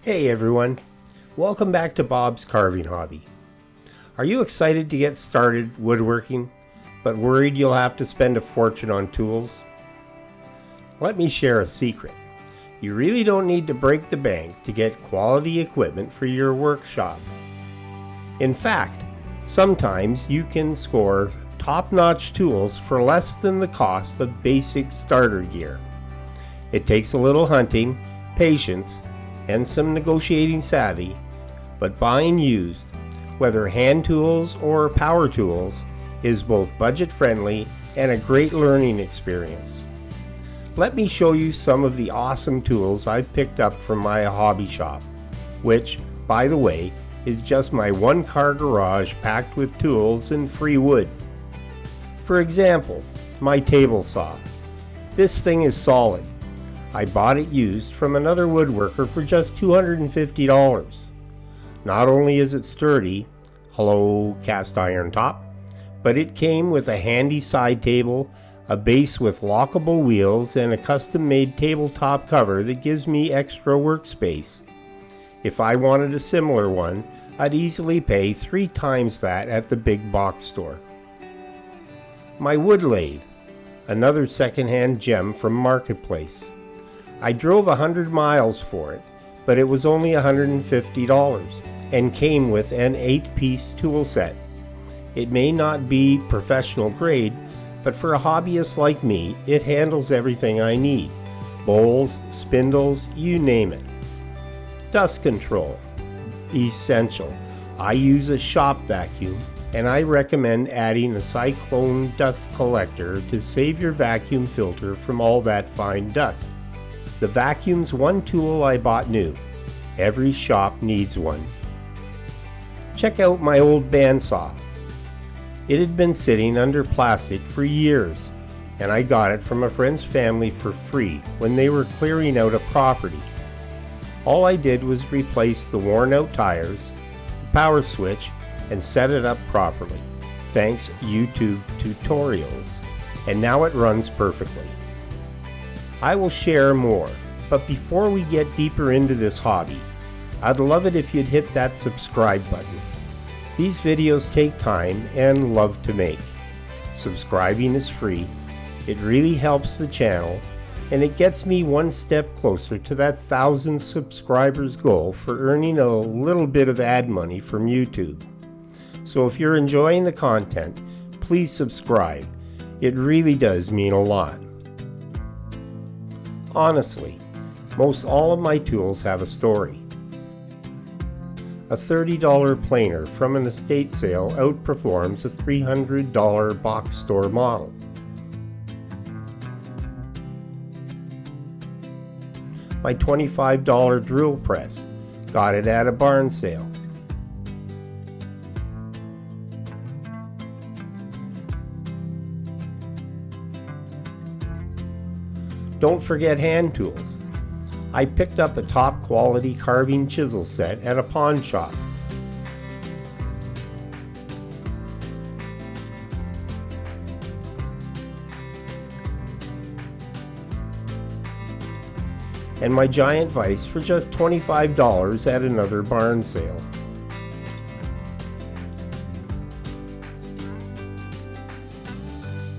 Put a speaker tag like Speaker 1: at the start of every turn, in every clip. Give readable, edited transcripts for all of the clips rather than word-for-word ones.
Speaker 1: Hey everyone, welcome back to Bob's Carving Hobby. Are you excited to get started woodworking, but worried you'll have to spend a fortune on tools? Let me share a secret. You really don't need to break the bank to get quality equipment for your workshop. In fact, sometimes you can score top-notch tools for less than the cost of basic starter gear. It takes a little hunting, patience, and some negotiating savvy, but buying used, whether hand tools or power tools, is both budget friendly and a great learning experience. Let me show you some of the awesome tools I've picked up from my hobby shop, which, by the way, is just my one-car garage packed with tools and free wood. For example, my table saw. This thing is solid. I bought it used from another woodworker for just $250. Not only is it sturdy, hello cast iron top, but it came with a handy side table, a base with lockable wheels, and a custom-made tabletop cover that gives me extra workspace. If I wanted a similar one, I'd easily pay 3 times that at the big box store. My wood lathe, another secondhand gem from Marketplace. I drove 100 miles for it, but it was only $150 and came with an 8-piece tool set. It may not be professional grade, but for a hobbyist like me, it handles everything I need. Bowls, spindles, you name it. Dust control, essential. I use a shop vacuum, and I recommend adding a cyclone dust collector to save your vacuum filter from all that fine dust. The vacuum's one tool I bought new. Every shop needs one. Check out my old bandsaw. It had been sitting under plastic for years, and I got it from a friend's family for free when they were clearing out a property. All I did was replace the worn out tires, the power switch, and set it up properly, thanks YouTube tutorials, and now it runs perfectly. I will share more, but before we get deeper into this hobby, I'd love it if you'd hit that subscribe button. These videos take time and love to make. Subscribing is free, it really helps the channel, and it gets me one step closer to that 1,000 subscribers goal for earning a little bit of ad money from YouTube. So if you're enjoying the content, please subscribe. It really does mean a lot. Honestly, most all of my tools have a story. A $30 planer from an estate sale outperforms a $300 box store model. My $25 drill press, got it at a barn sale. Don't forget hand tools. I picked up a top quality carving chisel set at a pawn shop. And my giant vise for just $25 at another barn sale.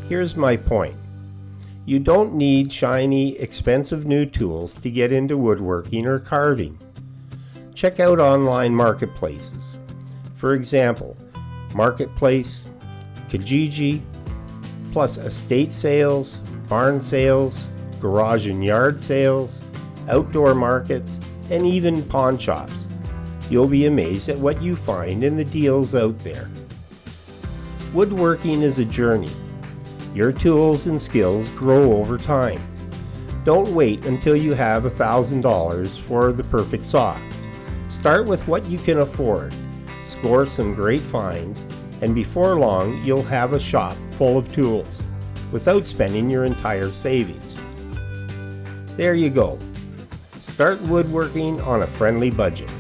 Speaker 1: Here's my point. You don't need shiny, expensive new tools to get into woodworking or carving. Check out online marketplaces. For example, Marketplace, Kijiji, plus estate sales, barn sales, garage and yard sales, outdoor markets, and even pawn shops. You'll be amazed at what you find in the deals out there. Woodworking is a journey. Your tools and skills grow over time. Don't wait until you have $1,000 for the perfect saw. Start with what you can afford, score some great finds, and before long you'll have a shop full of tools without spending your entire savings. There you go. Start woodworking on a friendly budget.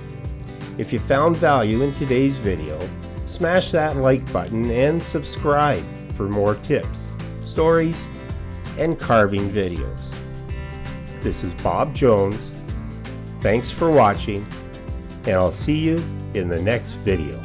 Speaker 1: If you found value in today's video, smash that like button and subscribe for more tips, stories, and carving videos. This is Bob Jones. Thanks for watching, and I'll see you in the next video.